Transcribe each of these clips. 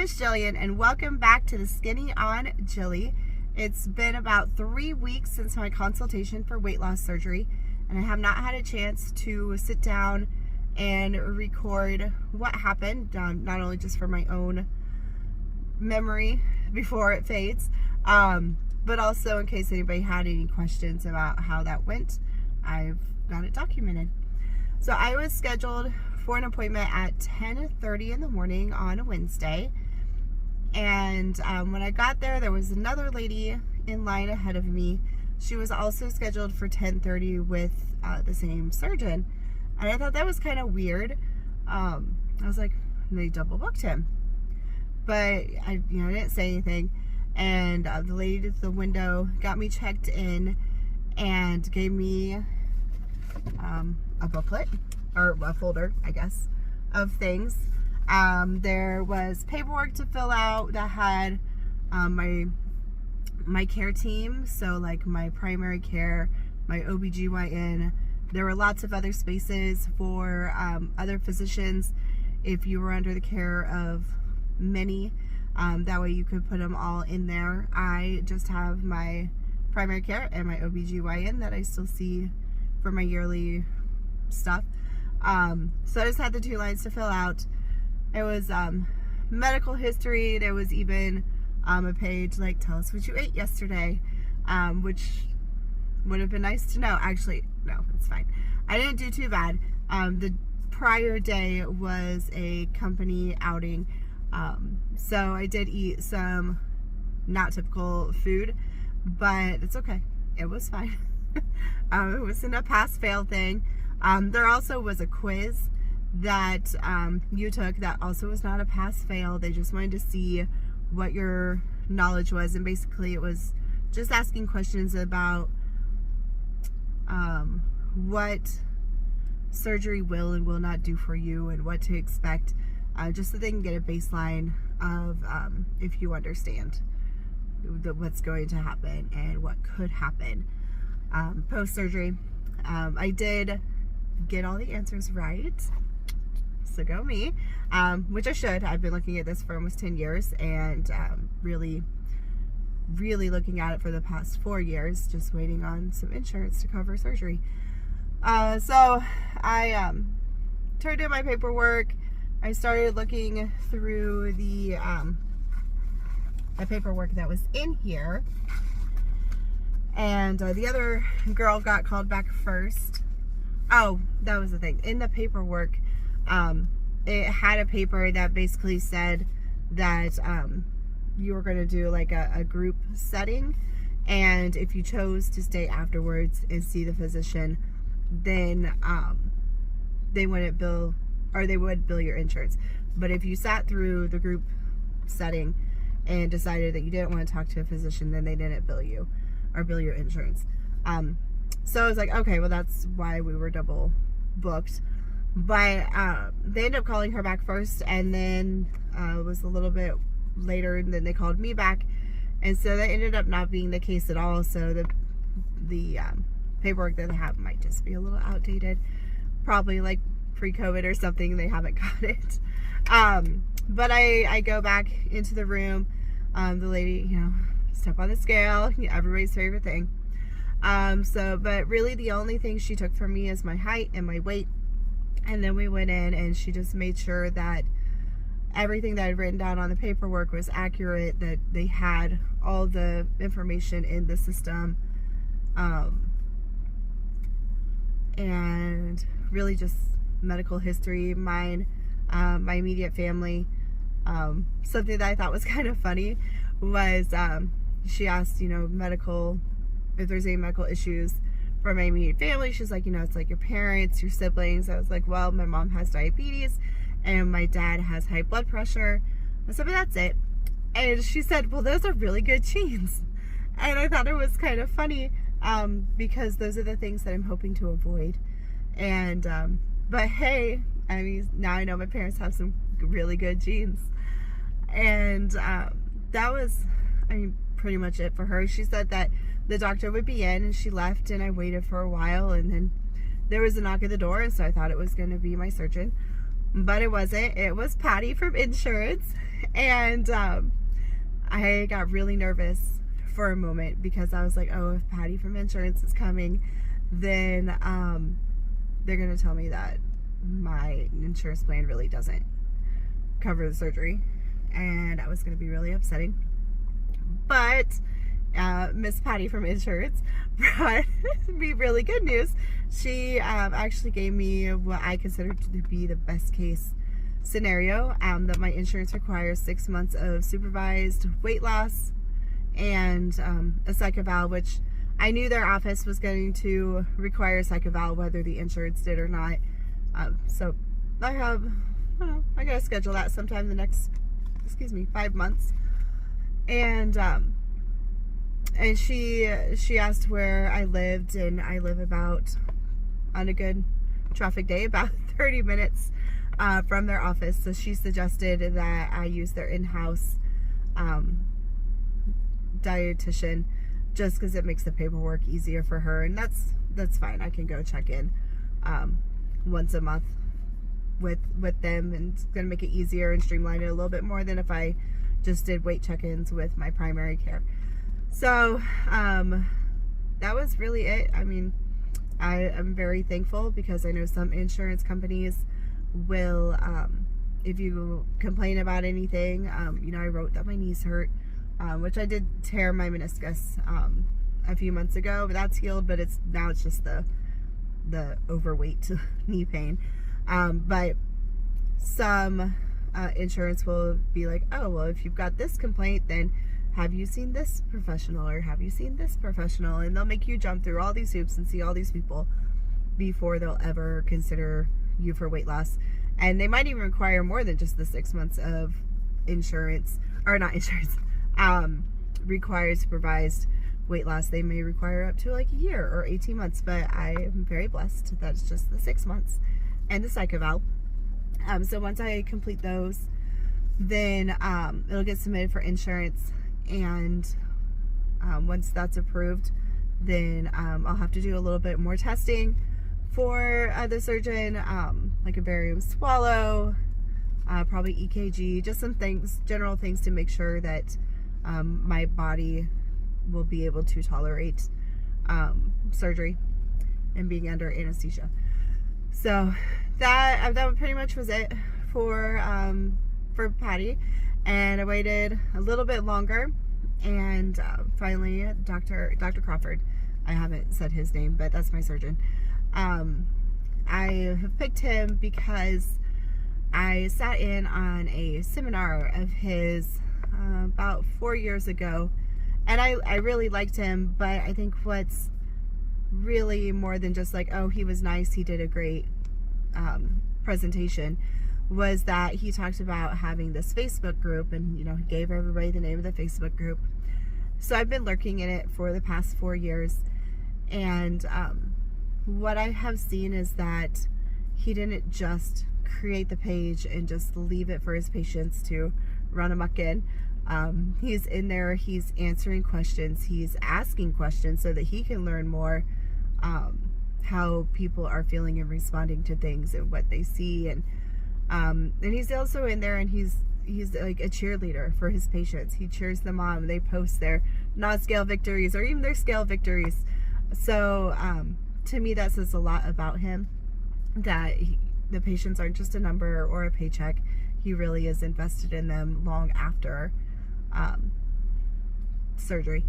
is Jillian, and welcome back to the Skinny on Jilly. It's been about 3 weeks since my consultation for weight loss surgery, and I have not had a chance to sit down and record what happened, not only just for my own memory before it fades, but also in case anybody had any questions about how that went. I've got it documented. So I was scheduled for an appointment at 10:30 in the morning on a Wednesday, and when I got there, there was another lady in line ahead of me. She was also scheduled for 10:30 with the same surgeon, and I thought that was kind of weird. I was like, they double booked him, but I didn't say anything. And the lady at the window got me checked in and gave me a booklet, or a folder, I guess, of things. There was paperwork to fill out that had my care team, so like my primary care, my OBGYN. There were lots of other spaces for other physicians if you were under the care of many. That way you could put them all in there. I just have my primary care and my OBGYN that I still see for my yearly stuff. So I just had the 2 lines to fill out. It was medical history. There was even a page like, tell us what you ate yesterday, which would have been nice to know. Actually, no, it's fine. I didn't do too bad. The prior day was a company outing, so I did eat some not typical food, but it's okay. It was fine. It wasn't a pass-fail thing. There also was a quiz that you took that also was not a pass-fail. They just wanted to see what your knowledge was, and basically it was just asking questions about what surgery will and will not do for you and what to expect, just so they can get a baseline of if you understand what's going to happen and what could happen post-surgery. I did get all the answers right, so go me, which I should. I've been looking at this for almost 10 years and really looking at it for the past 4 years, just waiting on some insurance to cover surgery. So I turned in my paperwork. I started looking through the paperwork that was in here, and the other girl got called back first. Oh, that was the thing. In the paperwork, it had a paper that basically said that you were going to do like a group setting, and if you chose to stay afterwards and see the physician, then they wouldn't bill, or they would bill your insurance. But if you sat through the group setting and decided that you didn't want to talk to a physician, then they didn't bill you or bill your insurance. So I was like, okay, well, that's why we were double booked. But they ended up calling her back first, and then it was a little bit later, and then they called me back, and so that ended up not being the case at all. So the paperwork that they have might just be a little outdated, probably like pre-COVID or something. They haven't got it. But I go back into the room. The lady, step on the scale, everybody's favorite thing. But really the only thing she took from me is my height and my weight. And then we went in and she just made sure that everything that I'd written down on the paperwork was accurate, that they had all the information in the system. And really just medical history, mine, my immediate family. Something that I thought was kind of funny was she asked, if there's any medical issues for my immediate family. She's like, it's like your parents, your siblings. I was like, well, my mom has diabetes and my dad has high blood pressure. I said, but that's it. And she said, well, those are really good genes. And I thought it was kind of funny, because those are the things that I'm hoping to avoid. And but hey, now I know my parents have some really good genes. And that was pretty much it for her. She said that the doctor would be in, and she left, and I waited for a while, and then there was a knock at the door, and so I thought it was going to be my surgeon. but it wasn't. It was Patty from insurance. And I got really nervous for a moment because I was like, oh, if Patty from insurance is coming, then they're going to tell me that my insurance plan really doesn't cover the surgery. And that was going to be really upsetting. But Miss Patty from insurance brought me really good news. She actually gave me what I consider to be the best case scenario, that my insurance requires 6 months of supervised weight loss and a psych eval, which I knew their office was going to require a psych eval whether the insurance did or not. So I have, I gotta schedule that sometime in the next, 5 months. And she asked where I lived, and I live about, on a good traffic day, about 30 minutes from their office. So she suggested that I use their in-house dietitian, just because it makes the paperwork easier for her, and that's fine. I can go check in once a month with them, and it's gonna make it easier and streamline it a little bit more than if I just did weight check-ins with my primary care. So that was really it. I mean, I am very thankful because I know some insurance companies will, if you complain about anything, I wrote that my knees hurt, which I did tear my meniscus a few months ago, but that's healed. But now it's just the overweight knee pain. But some insurance will be like, oh, well, if you've got this complaint, then have you seen this professional, or have you seen this professional? And they'll make you jump through all these hoops and see all these people before they'll ever consider you for weight loss. And they might even require more than just the 6 months of insurance, or not insurance, required supervised weight loss. They may require up to like a year or 18 months, but I am very blessed that it's just the 6 months and the psych eval. So once I complete those, then it'll get submitted for insurance, and once that's approved, then I'll have to do a little bit more testing for the surgeon, like a barium swallow, probably EKG, just some things, general things to make sure that my body will be able to tolerate surgery and being under anesthesia. So that pretty much was it for Patty, and I waited a little bit longer, and finally Dr. Crawford, I haven't said his name, but that's my surgeon. I have picked him because I sat in on a seminar of his about 4 years ago, and I really liked him. But I think what's really more than just like, oh, he was nice, he did a great presentation, was that he talked about having this Facebook group, and he gave everybody the name of the Facebook group. So I've been lurking in it for the past 4 years, and what I have seen is that he didn't just create the page and just leave it for his patients to run amok in. He's in there, he's answering questions, he's asking questions so that he can learn more how people are feeling and responding to things and what they see, and he's also in there, and he's like a cheerleader for his patients. He cheers them on. They post their non-scale victories or even their scale victories. So to me, that says a lot about him, that the patients aren't just a number or a paycheck. He really is invested in them long after surgery.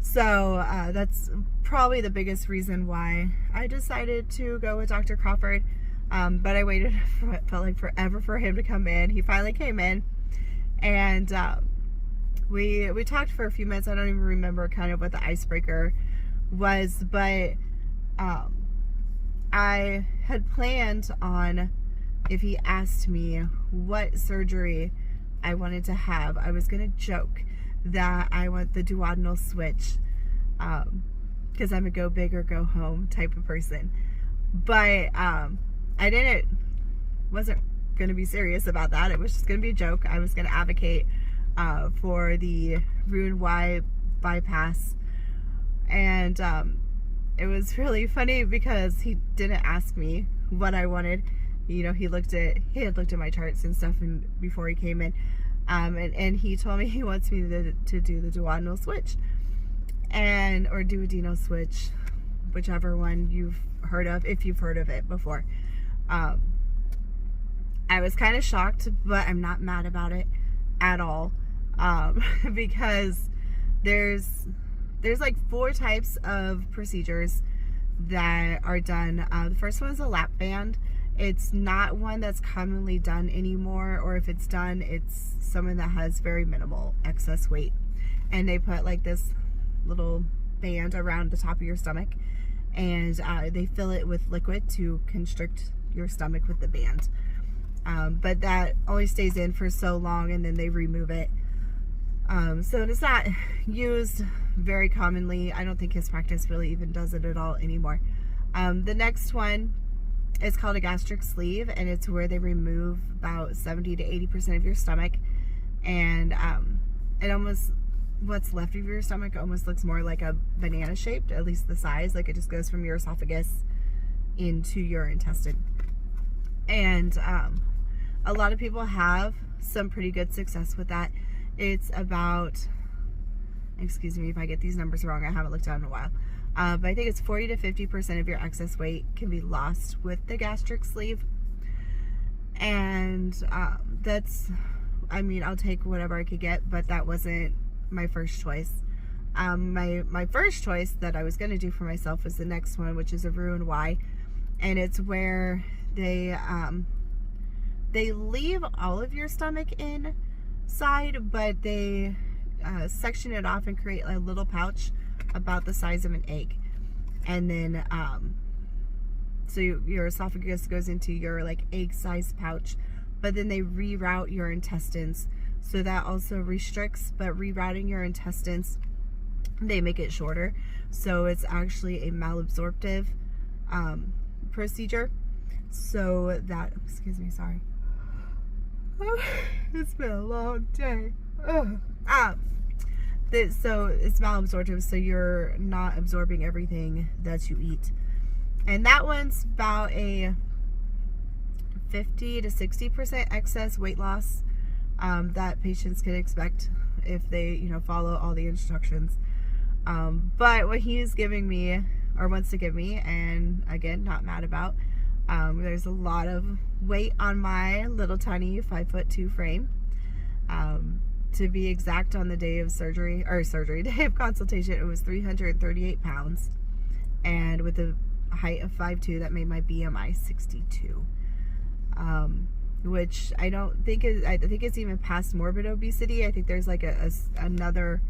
So that's probably the biggest reason why I decided to go with Dr. Crawford. But I waited, it felt like forever for him to come in. He finally came in, and we talked for a few minutes. I don't even remember kind of what the icebreaker was, but I had planned on, if he asked me what surgery I wanted to have, I was going to joke that I want the duodenal switch, because I'm a go big or go home type of person. But I wasn't going to be serious about that. It was just going to be a joke. I was going to advocate for the Roux-en-Y bypass. And it was really funny because he didn't ask me what I wanted. he had looked at my charts and stuff before he came in. And he told me he wants me to do the duodenal switch or duodenal switch, whichever one you've heard of, if you've heard of it before. I was kind of shocked, but I'm not mad about it at all, because there's like 4 types of procedures that are done. The first one is a lap band. It's not one that's commonly done anymore, or if it's done, it's someone that has very minimal excess weight, and they put like this little band around the top of your stomach, and they fill it with liquid to constrict your stomach with the band. But that only stays in for so long, and then they remove it. So it's not used very commonly. I don't think his practice really even does it at all anymore. The next one is called a gastric sleeve, and it's where they remove about 70 to 80% of your stomach, and what's left of your stomach almost looks more like a banana shaped, at least the size. Like it just goes from your esophagus into your intestine. And a lot of people have some pretty good success with that. It's about, excuse me if I get these numbers wrong, I haven't looked at it in a while, but I think it's 40 to 50% of your excess weight can be lost with the gastric sleeve. And I'll take whatever I could get, but that wasn't my first choice. My first choice that I was going to do for myself was the next one, which is a Roux-en-Y, and it's where they leave all of your stomach inside, but they section it off and create a little pouch about the size of an egg, and then so your esophagus goes into your like egg-sized pouch, but then they reroute your intestines, so that also restricts. But rerouting your intestines, they make it shorter, so it's actually a malabsorptive procedure. So that, excuse me, sorry. It's been a long day. So it's malabsorptive, so you're not absorbing everything that you eat. And that one's about a 50 to 60% excess weight loss that patients can expect if they, follow all the instructions. But what he's giving me, or wants to give me, and again, not mad about, there's a lot of weight on my little tiny 5'2" frame. To be exact, on the day of day of consultation, it was 338 pounds. And with a height of 5'2", that made my BMI 62. Which I don't think I think it's even past morbid obesity. I think there's like another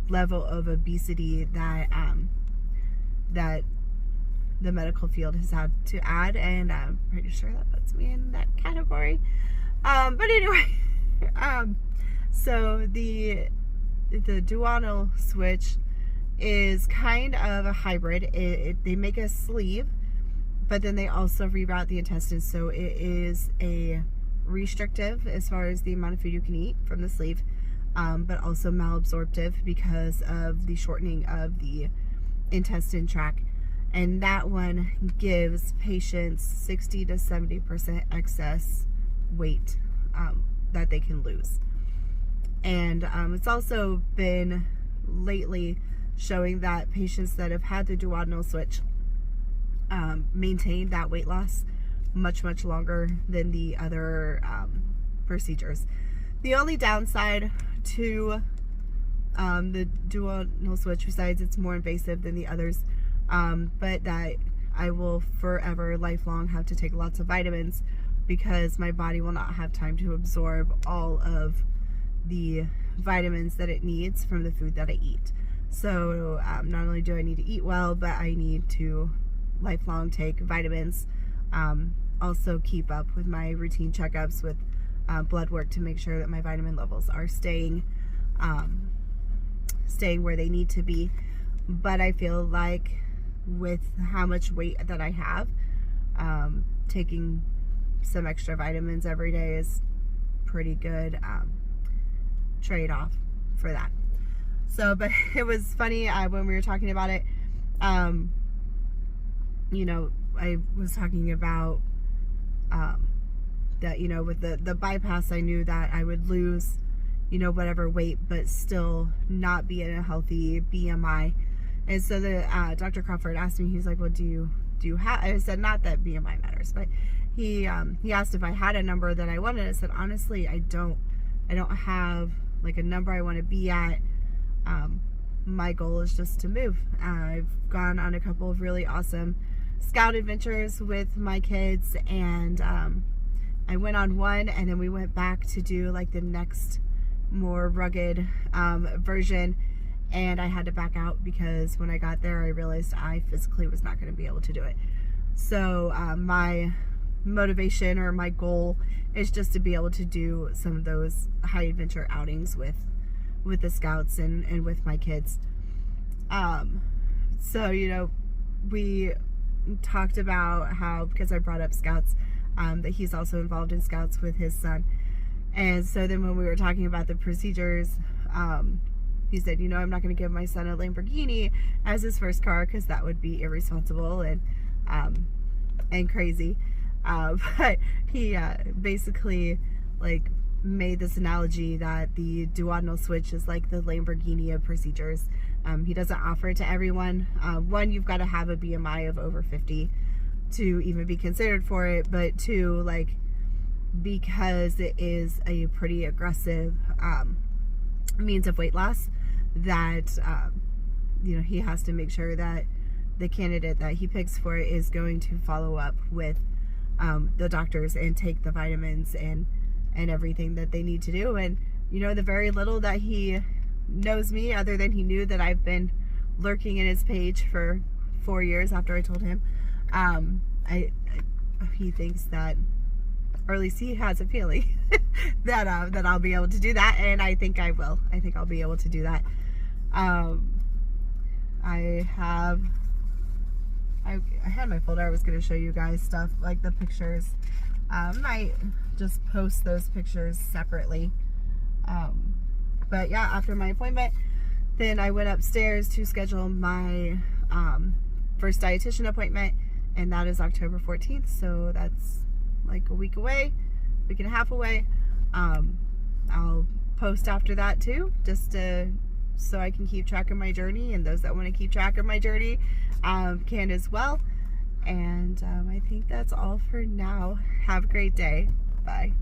level of obesity that that the medical field has had to add, and I'm pretty sure that puts me in that category. But anyway, so the duodenal switch is kind of a hybrid. They make a sleeve, but then they also reroute the intestines, so it is a restrictive as far as the amount of food you can eat from the sleeve, but also malabsorptive because of the shortening of the intestine tract. And that one gives patients 60 to 70% excess weight that they can lose. And it's also been lately showing that patients that have had the duodenal switch maintain that weight loss much longer than the other procedures. The only downside to the duodenal switch, besides it's more invasive than the others, but that I will forever, lifelong, have to take lots of vitamins because my body will not have time to absorb all of the vitamins that it needs from the food that I eat. So not only do I need to eat well, but I need to lifelong take vitamins. Also keep up with my routine checkups with blood work to make sure that my vitamin levels are staying where they need to be. But I feel like with how much weight that I have, taking some extra vitamins every day is pretty good trade-off for that. So, but it was funny when we were talking about it, I was talking about that, you know, with the bypass, I knew that I would lose, you know, whatever weight, but still not be in a healthy BMI. And so the Dr. Crawford asked me, he's like, well, do you have, I said, not that BMI matters, but he asked if I had a number that I wanted. I said, honestly, I don't have like a number I want to be at. My goal is just to move. I've gone on a couple of really awesome scout adventures with my kids, and I went on one, and then we went back to do like the next more rugged version, and I had to back out because when I got there I realized I physically was not going to be able to do it. So my motivation, or my goal, is just to be able to do some of those high adventure outings with the scouts and with my kids. So, you know, we talked about how, because I brought up scouts, that he's also involved in scouts with his son. And so then when we were talking about the procedures, he said, you know, I'm not going to give my son a Lamborghini as his first car because that would be irresponsible and crazy. But he basically like made this analogy that the duodenal switch is like the Lamborghini of procedures. He doesn't offer it to everyone. One, you've got to have a BMI of over 50 to even be considered for it, but two, like, because it is a pretty aggressive means of weight loss, that you know, he has to make sure that the candidate that he picks for it is going to follow up with the doctors and take the vitamins and everything that they need to do. And, you know, the very little that he knows me, other than he knew that I've been lurking in his page for 4 years after I told him, he thinks that, or at least he has a feeling that I'll be able to do that, and I think I will. I think I'll be able to do that. I had my folder. I was going to show you guys stuff like the pictures. Might just post those pictures separately. But yeah, after my appointment, then I went upstairs to schedule my first dietitian appointment, and that is October 14th. So that's like a week away, week and a half away. I'll post after that too, just so I can keep track of my journey, and those that want to keep track of my journey can as well. And I think that's all for now. Have a great day. Bye.